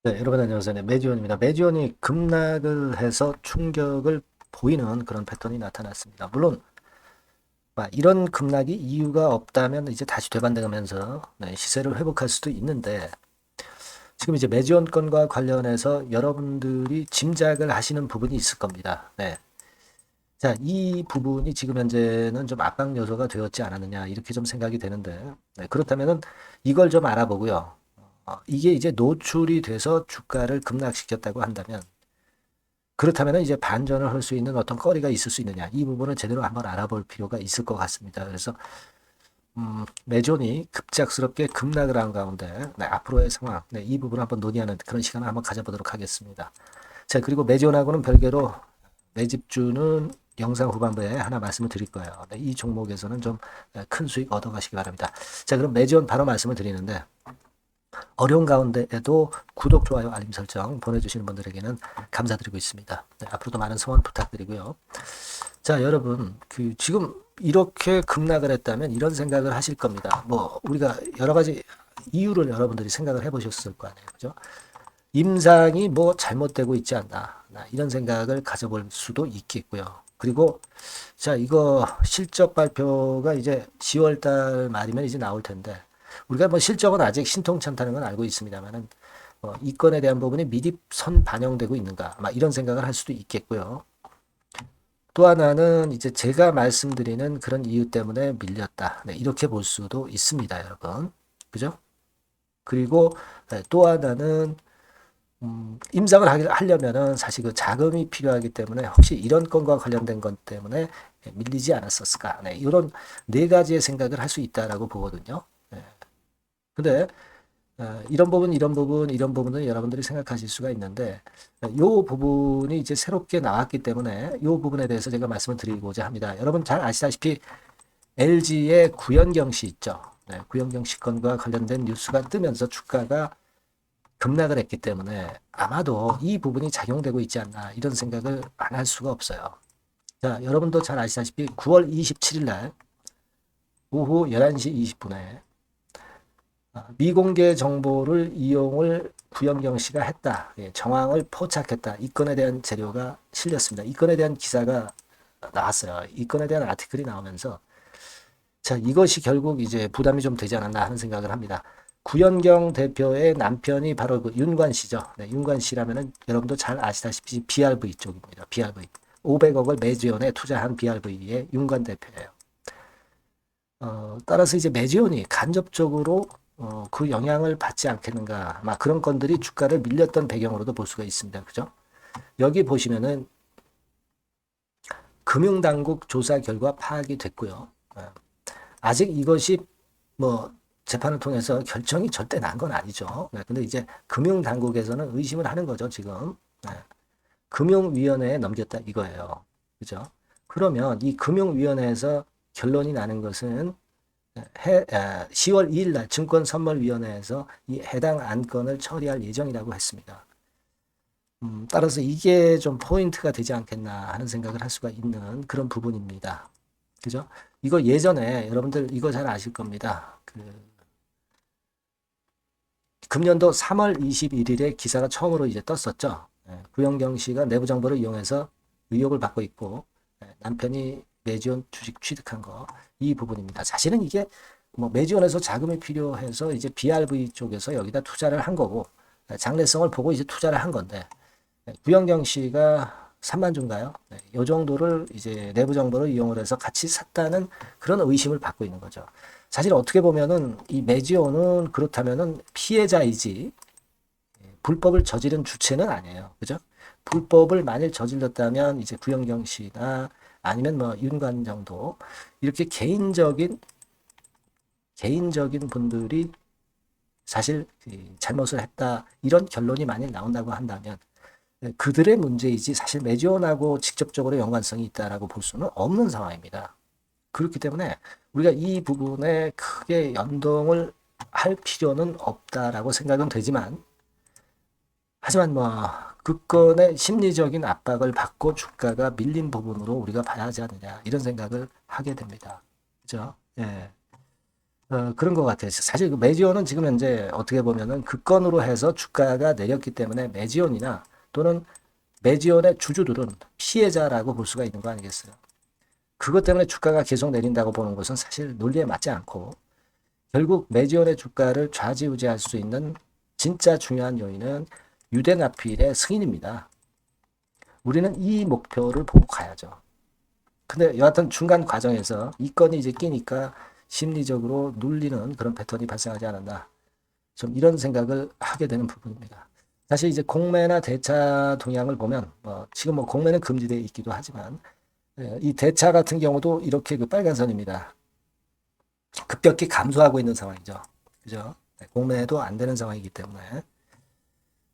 네, 여러분 안녕하세요. 네, 매지원입니다. 매지원이 급락을 해서 충격을 보이는 그런 패턴이 나타났습니다. 물론 이런 급락이 이유가 없다면 이제 다시 되반등하면서 시세를 회복할 수도 있는데 지금 이제 매지원 건과 관련해서 여러분들이 짐작을 하시는 부분이 있을 겁니다. 네. 자, 이 부분이 지금 현재는 좀 압박 요소가 되었지 않았느냐 이렇게 좀 생각이 되는데 그렇다면은 이걸 좀 알아보고요. 이게 이제 노출이 돼서 주가를 급락시켰다고 한다면 그렇다면 이제 반전을 할 수 있는 어떤 거리가 있을 수 있느냐 이 부분을 제대로 한번 알아볼 필요가 있을 것 같습니다. 그래서 매존이 급작스럽게 급락을 한 가운데 앞으로의 상황 이 부분을 한번 논의하는 그런 시간을 한번 가져보도록 하겠습니다. 자, 그리고 매존하고는 별개로 매집주는 영상 후반부에 하나 말씀을 드릴 거예요. 이 종목에서는 좀 큰 수익 얻어가시기 바랍니다. 자, 그럼 매지원 바로 말씀을 드리는데 어려운 가운데에도 구독, 좋아요, 알림 설정 보내주시는 분들에게는 감사드리고 있습니다. 네, 앞으로도 많은 성원 부탁드리고요. 자, 여러분, 지금 이렇게 급락을 했다면 이런 생각을 하실 겁니다. 뭐 우리가 여러 가지 이유를 여러분들이 생각을 해보셨을 거 아니에요, 그죠? 임상이 뭐 잘못되고 있지 않나 이런 생각을 가져볼 수도 있겠고요. 그리고 자, 이거 실적 발표가 이제 10월 달 말이면 이제 나올 텐데 우리가 뭐 실적은 아직 신통찮다는 건 알고 있습니다만은 이 건에 대한 부분이 미리 선 반영되고 있는가 이런 생각을 할 수도 있겠고요. 또 하나는 이제 제가 말씀드리는 그런 이유 때문에 밀렸다. 네, 이렇게 볼 수도 있습니다, 여러분. 그죠? 그리고 또 하나는 임상을 하려면은 사실 그 자금이 필요하기 때문에 혹시 이런 건과 관련된 것 때문에 밀리지 않았었을까? 네, 이런 네 가지의 생각을 할 수 있다라고 보거든요. 네. 근데 이런 부분, 이런 부분, 이런 부분은 여러분들이 생각하실 수가 있는데 이 부분이 이제 새롭게 나왔기 때문에 이 부분에 대해서 제가 말씀을 드리고자 합니다. 여러분 잘 아시다시피 LG의 구연경 씨 있죠. 네, 구연경 씨 건과 관련된 뉴스가 뜨면서 주가가 급락을 했기 때문에 아마도 이 부분이 작용되고 있지 않나 이런 생각을 안 할 수가 없어요. 자, 여러분도 잘 아시다시피 9월 27일 날 오후 11시 20분에 미공개 정보를 이용을 구현경 씨가 했다. 예, 정황을 포착했다. 이 건에 대한 재료가 실렸습니다. 이 건에 대한 기사가 나왔어요. 이 건에 대한 아티클이 나오면서 자, 이것이 결국 이제 부담이 좀 되지 않았나 하는 생각을 합니다. 구현경 대표의 남편이 바로 그 윤관 씨죠. 네, 윤관 씨라면은 여러분도 잘 아시다시피 BRV 쪽입니다. BRV. 500억을 매지원에 투자한 BRV의 윤관 대표예요. 따라서 이제 매지원이 간접적으로 그 영향을 받지 않겠는가. 그런 건들이 주가를 밀렸던 배경으로도 볼 수가 있습니다. 그죠? 여기 보시면은 금융당국 조사 결과 파악이 됐고요. 아직 이것이 뭐 재판을 통해서 결정이 절대 난 건 아니죠. 근데 이제 금융당국에서는 의심을 하는 거죠, 지금. 금융위원회에 넘겼다 이거예요. 그죠? 그러면 이 금융위원회에서 결론이 나는 것은 10월 2일 날 증권선물위원회에서 이 해당 안건을 처리할 예정이라고 했습니다. 따라서 이게 좀 포인트가 되지 않겠나 하는 생각을 할 수가 있는 그런 부분입니다. 그죠? 이거 예전에 여러분들 이거 잘 아실 겁니다. 금년도 3월 21일에 기사가 처음으로 이제 떴었죠. 구영경 씨가 내부 정보를 이용해서 의혹을 받고 있고 남편이 매지원 주식 취득한 거 이 부분입니다. 사실은 이게 뭐 매지원에서 자금이 필요해서 이제 BRV 쪽에서 여기다 투자를 한 거고 장래성을 보고 이제 투자를 한 건데 구영경 씨가 3만 주인가요? 이 정도를 이제 내부 정보를 이용을 해서 같이 샀다는 그런 의심을 받고 있는 거죠. 사실 어떻게 보면은 이 매지오는 그렇다면은 피해자이지 불법을 저지른 주체는 아니에요. 그죠? 불법을 만일 저질렀다면 이제 구영경 씨나 아니면 뭐 윤관 정도 이렇게 개인적인 분들이 사실 잘못을 했다 이런 결론이 만일 나온다고 한다면 그들의 문제이지 사실 매지원하고 직접적으로 연관성이 있다라고 볼 수는 없는 상황입니다. 그렇기 때문에 우리가 이 부분에 크게 연동을 할 필요는 없다라고 생각은 되지만 하지만 뭐 그 건의 심리적인 압박을 받고 주가가 밀린 부분으로 우리가 봐야 하지 않느냐 이런 생각을 하게 됩니다. 그죠? 예. 그런 것 같아요. 사실 그 메지온은 지금 현재 어떻게 보면은 급건으로 해서 주가가 내렸기 때문에 메지온이나 또는 메지온의 주주들은 피해자라고 볼 수가 있는 거 아니겠어요? 그것 때문에 주가가 계속 내린다고 보는 것은 사실 논리에 맞지 않고 결국 메지온의 주가를 좌지우지할 수 있는 진짜 중요한 요인은 유대나필의 승인입니다. 우리는 이 목표를 보고 가야죠. 근데 여하튼 중간 과정에서 이 건이 이제 끼니까 심리적으로 눌리는 그런 패턴이 발생하지 않았나. 좀 이런 생각을 하게 되는 부분입니다. 사실 이제 공매나 대차 동향을 보면 지금 뭐 공매는 금지되어 있기도 하지만 이 대차 같은 경우도 이렇게 그 빨간 선입니다. 급격히 감소하고 있는 상황이죠. 그죠? 네, 공매도 안 되는 상황이기 때문에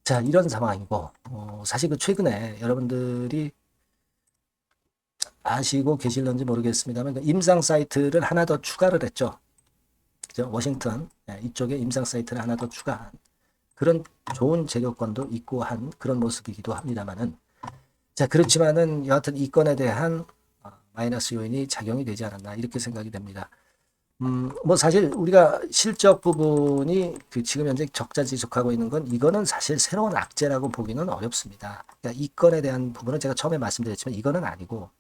자 이런 상황이고 사실 그 최근에 여러분들이 아시고 계실런지 모르겠습니다만 그 임상 사이트를 하나 더 추가를 했죠. 그죠? 워싱턴 이쪽에 임상 사이트를 하나 더 추가한 그런 좋은 재료권도 있고 한 그런 모습이기도 합니다만은 자 그렇지만은 여하튼 이 건에 대한 마이너스 요인이 작용이 되지 않았나 이렇게 생각이 됩니다. 뭐 사실 우리가 실적 부분이 그 지금 현재 적자 지속하고 있는 건 이거는 사실 새로운 악재라고 보기는 어렵습니다. 그러니까 이 건에 대한 부분은 제가 처음에 말씀드렸지만 이거는 아니고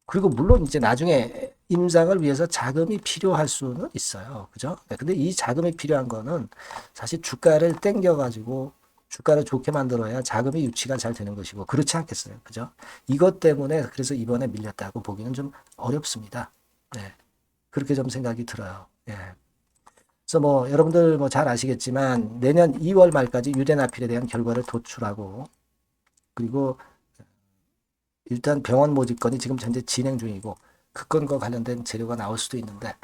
그리고 물론 이제 나중에 임상을 위해서 자금이 필요할 수는 있어요. 그죠? 네, 근데 이 자금이 필요한 거는 사실 주가를 땡겨가지고 주가를 좋게 만들어야 자금이 유치가 잘 되는 것이고 그렇지 않겠어요. 그죠? 이것 때문에 그래서 이번에 밀렸다고 보기는 좀 어렵습니다. 네. 그렇게 좀 생각이 들어요. 예. 그래서 뭐 여러분들 뭐 잘 아시겠지만 내년 2월 말까지 유대나필에 대한 결과를 도출하고 그리고 일단 병원 모집 건이 지금 현재 진행 중이고 그 건과 관련된 재료가 나올 수도 있는데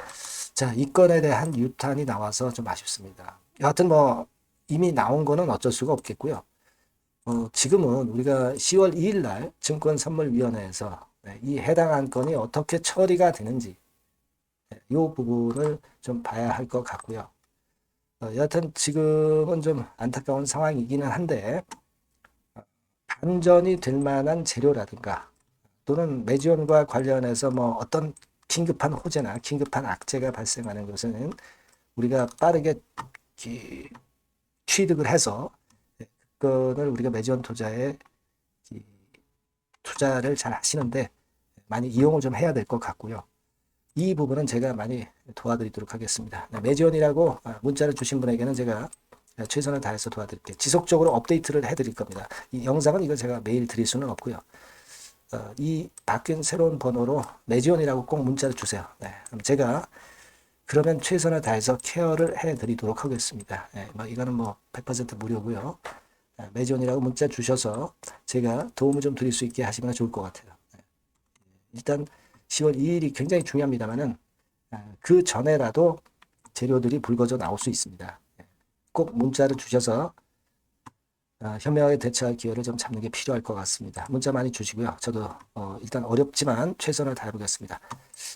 자, 이 건에 대한 유탄이 나와서 좀 아쉽습니다. 여하튼 뭐 이미 나온 거는 어쩔 수가 없겠고요. 지금은 우리가 10월 2일 날 증권선물위원회에서 이 해당 안건이 어떻게 처리가 되는지 이 부분을 좀 봐야 할 것 같고요. 여하튼 지금은 좀 안타까운 상황이기는 한데 반전이 될 만한 재료라든가 또는 매지원과 관련해서 뭐 어떤 긴급한 호재나 긴급한 악재가 발생하는 것은 우리가 빠르게 취득을 해서 그거를 우리가 매지원 투자에 투자를 잘 하시는데 많이 이용을 좀 해야 될 것 같고요. 이 부분은 제가 많이 도와드리도록 하겠습니다. 매지원이라고 문자를 주신 분에게는 제가 최선을 다해서 도와드릴게요. 지속적으로 업데이트를 해드릴 겁니다. 이 영상은 이거 제가 매일 드릴 수는 없고요. 이 바뀐 새로운 번호로 매지원이라고 꼭 문자를 주세요. 네, 그럼 제가 그러면 최선을 다해서 케어를 해드리도록 하겠습니다. 네, 뭐 이거는 뭐 100% 무료고요. 매지원이라고 문자 주셔서 제가 도움을 좀 드릴 수 있게 하시면 좋을 것 같아요. 네. 일단 10월 2일이 굉장히 중요합니다만은 그 전에라도 재료들이 불거져 나올 수 있습니다. 꼭 문자를 주셔서 현명하게 대처할 기회를 좀 잡는 게 필요할 것 같습니다. 문자 많이 주시고요. 저도 일단 어렵지만 최선을 다해보겠습니다.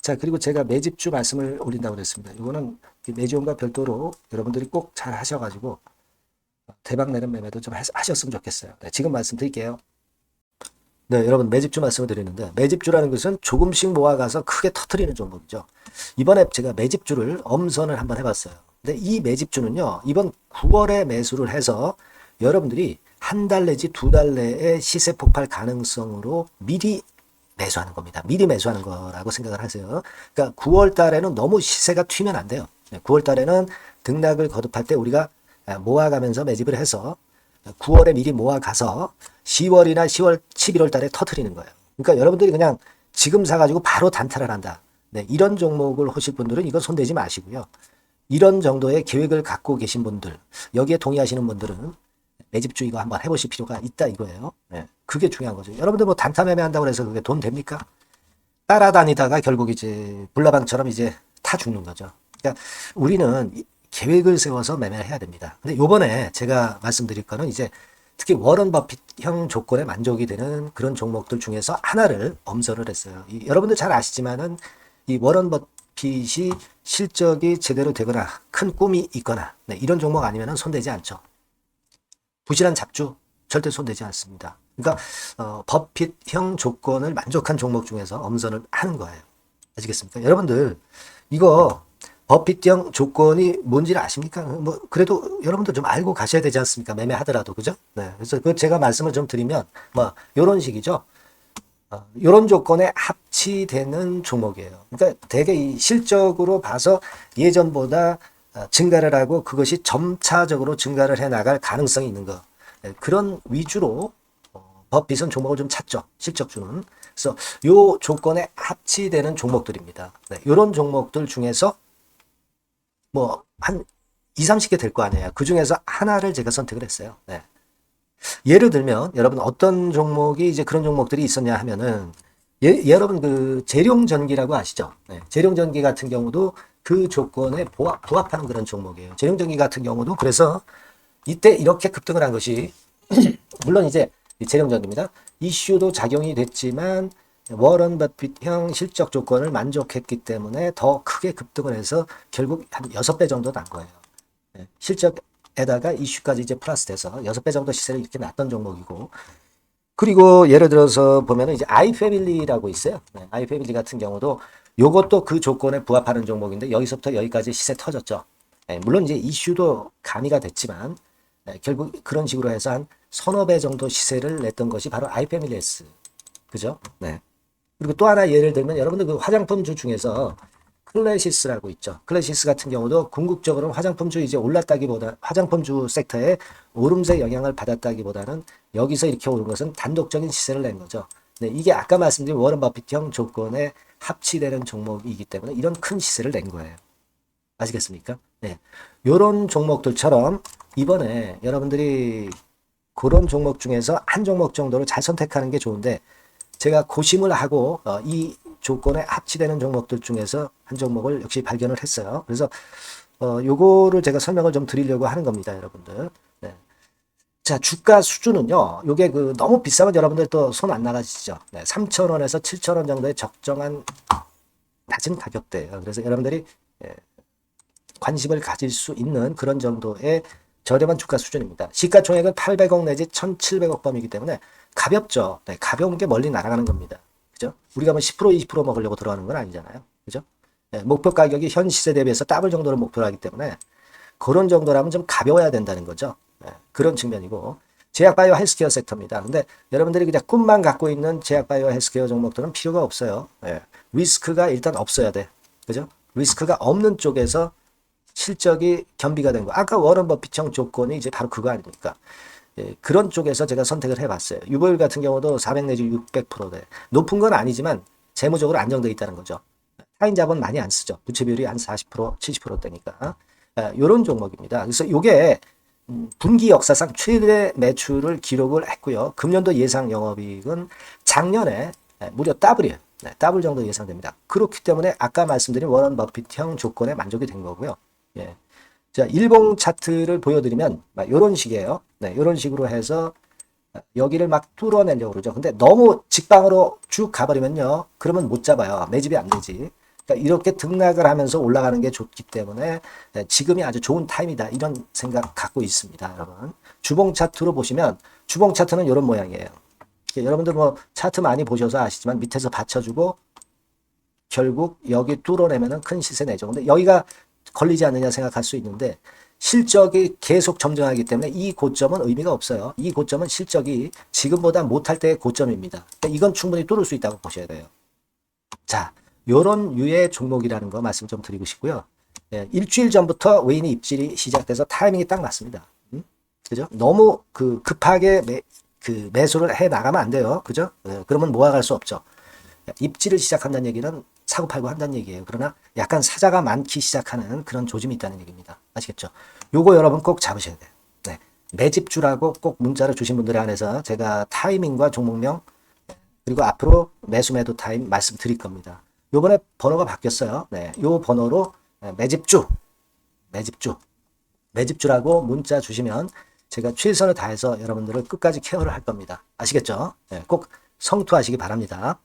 자, 그리고 제가 매집주 말씀을 올린다고 그랬습니다. 이거는 매지원과 별도로 여러분들이 꼭 잘 하셔가지고 대박 내는 매매도 좀 하셨으면 좋겠어요. 네, 지금 말씀드릴게요. 네, 여러분 매집주 말씀을 드리는데 매집주라는 것은 조금씩 모아가서 크게 터트리는 종목이죠. 이번에 제가 매집주를 엄선을 한번 해봤어요. 근데 이 매집주는요, 이번 9월에 매수를 해서 여러분들이 한 달 내지 두 달 내에 시세 폭발 가능성으로 미리 매수하는 겁니다. 미리 매수하는 거라고 생각을 하세요. 그러니까 9월 달에는 너무 시세가 튀면 안 돼요. 9월 달에는 등락을 거듭할 때 우리가 모아가면서 매집을 해서 9월에 미리 모아가서 10월이나 10월, 11월 달에 터트리는 거예요. 그러니까 여러분들이 그냥 지금 사가지고 바로 단타를 한다. 네, 이런 종목을 하실 분들은 이거 손대지 마시고요. 이런 정도의 계획을 갖고 계신 분들, 여기에 동의하시는 분들은 매집주 이거 한번 해보실 필요가 있다 이거예요. 네, 그게 중요한 거죠. 여러분들 뭐 단타 매매한다고 해서 그게 돈 됩니까? 따라다니다가 결국 이제 불나방처럼 이제 타 죽는 거죠. 그러니까 우리는 계획을 세워서 매매를 해야 됩니다. 근데 요번에 제가 말씀드릴 거는 이제 특히 워런 버핏형 조건에 만족이 되는 그런 종목들 중에서 하나를 엄선을 했어요. 여러분들 잘 아시지만은 이 워런 버핏이 실적이 제대로 되거나 큰 꿈이 있거나 이런 종목 아니면은 손대지 않죠. 부실한 잡주 절대 손대지 않습니다. 그러니까 버핏형 조건을 만족한 종목 중에서 엄선을 하는 거예요. 아시겠습니까? 여러분들 이거 버핏형 조건이 뭔지를 아십니까? 뭐 그래도 여러분들 좀 알고 가셔야 되지 않습니까? 매매하더라도 그죠? 네. 그래서 그 제가 말씀을 좀 드리면 뭐 이런 식이죠. 이런 조건에 합치되는 종목이에요. 그러니까 되게 이 실적으로 봐서 예전보다 증가를 하고 그것이 점차적으로 증가를 해 나갈 가능성이 있는 거. 네, 그런 위주로 버핏은 종목을 좀 찾죠. 실적주는. 그래서 요 조건에 합치되는 종목들입니다. 네, 이런 종목들 중에서 뭐 한 2, 30개 될 거 아니에요. 그 중에서 하나를 제가 선택을 했어요. 네. 예를 들면 여러분 어떤 종목이 이제 그런 종목들이 있었냐 하면은 여러분 그 재룡전기라고 아시죠? 네. 재룡전기 같은 경우도 그 조건에 부합하는 그런 종목이에요. 재룡전기 같은 경우도 그래서 이때 이렇게 급등을 한 것이 물론 이제 재룡전기입니다. 이슈도 작용이 됐지만 워런 버핏형 실적 조건을 만족했기 때문에 더 크게 급등을 해서 결국 한 6배 정도 난 거예요. 네. 실적에다가 이슈까지 이제 플러스 돼서 6배 정도 시세를 이렇게 놨던 종목이고 그리고 예를 들어서 보면은 이제 아이패밀리라고 있어요. 네. 아이패밀리 같은 경우도 요것도 그 조건에 부합하는 종목인데 여기서부터 여기까지 시세 터졌죠. 네. 물론 이제 이슈도 가미가 됐지만 네. 결국 그런 식으로 해서 한 서너 배 정도 시세를 냈던 것이 바로 아이패밀리스. 그죠? 네. 그리고 또 하나 예를 들면 여러분들 그 화장품주 중에서 클래시스라고 있죠. 클래시스 같은 경우도 궁극적으로 화장품주 이제 올랐다기보다 화장품주 섹터에 오름세 영향을 받았다기보다는 여기서 이렇게 오른 것은 단독적인 시세를 낸 거죠. 네, 이게 아까 말씀드린 워런 버핏형 조건에 합치되는 종목이기 때문에 이런 큰 시세를 낸 거예요. 아시겠습니까? 네. 요런 종목들처럼 이번에 여러분들이 그런 종목 중에서 한 종목 정도를 잘 선택하는 게 좋은데 제가 고심을 하고 이 조건에 합치되는 종목들 중에서 한 종목을 역시 발견을 했어요. 그래서 요거를 제가 설명을 좀 드리려고 하는 겁니다, 여러분들. 네. 자, 주가 수준은요. 요게 그 너무 비싸면 여러분들 또 손 안 나가시죠. 네, 3,000원에서 7,000원 정도의 적정한 낮은 가격대예요. 그래서 여러분들이 관심을 가질 수 있는 그런 정도의 저렴한 주가 수준입니다. 시가총액은 800억 내지 1,700억 범위이기 때문에 가볍죠. 네, 가벼운 게 멀리 날아가는 겁니다. 그죠? 우리가 뭐 10% 20% 먹으려고 들어가는 건 아니잖아요. 그죠? 네, 목표 가격이 현 시세 대비해서 더블 정도를 목표로 하기 때문에 그런 정도라면 좀 가벼워야 된다는 거죠. 네, 그런 측면이고 제약바이오 헬스케어 섹터입니다. 근데 여러분들이 그냥 꿈만 갖고 있는 제약바이오 헬스케어 종목들은 필요가 없어요. 네, 리스크가 일단 없어야 돼. 그죠? 리스크가 없는 쪽에서 실적이 겸비가 된 거. 아까 워런 버핏형 조건이 이제 바로 그거 아닙니까? 예, 그런 쪽에서 제가 선택을 해봤어요. 유보율 같은 경우도 400 내지 600%대. 높은 건 아니지만 재무적으로 안정되어 있다는 거죠. 타인 자본 많이 안 쓰죠. 부채 비율이 한 40%, 70%대니까. 이런 종목입니다. 그래서 이게 분기 역사상 최대 매출을 기록을 했고요. 금년도 예상 영업이익은 작년에 무려 더블이에요. 네, 더블 정도 예상됩니다. 그렇기 때문에 아까 말씀드린 워런 버핏형 조건에 만족이 된 거고요. 예. 자, 일봉 차트를 보여드리면 이런 식이에요. 네, 이런 식으로 해서 여기를 막 뚫어내려고 그러죠. 근데 너무 직방으로 쭉 가버리면요. 그러면 못 잡아요. 매집이 안 되지. 그러니까 이렇게 등락을 하면서 올라가는 게 좋기 때문에 지금이 아주 좋은 타임이다. 이런 생각 갖고 있습니다. 여러분. 주봉 차트로 보시면 주봉 차트는 이런 모양이에요. 여러분들 뭐 차트 많이 보셔서 아시지만 밑에서 받쳐주고 결국 여기 뚫어내면은 큰 시세 내죠. 근데 여기가 걸리지 않느냐 생각할 수 있는데 실적이 계속 점증하기 때문에 이 고점은 의미가 없어요. 이 고점은 실적이 지금보다 못할 때의 고점입니다. 그러니까 이건 충분히 뚫을 수 있다고 보셔야 돼요. 자, 요런 유의 종목이라는 거 말씀 좀 드리고 싶고요. 예, 일주일 전부터 외인의 입질이 시작돼서 타이밍이 딱 맞습니다. 그죠? 너무 급하게 매수를 해 나가면 안 돼요. 그죠? 예, 그러면 모아갈 수 없죠. 입지를 시작한다는 얘기는 사고팔고 한다는 얘기예요. 그러나 약간 사자가 많기 시작하는 그런 조짐이 있다는 얘기입니다. 아시겠죠? 요거 여러분 꼭 잡으셔야 돼요. 네. 매집주라고 꼭 문자를 주신 분들에 한해서 제가 타이밍과 종목명 그리고 앞으로 매수 매도 타임 말씀드릴 겁니다. 요번에 번호가 바뀌었어요. 네. 요 번호로 매집주라고 문자 주시면 제가 최선을 다해서 여러분들을 끝까지 케어를 할 겁니다. 아시겠죠? 네. 꼭 성투하시기 바랍니다.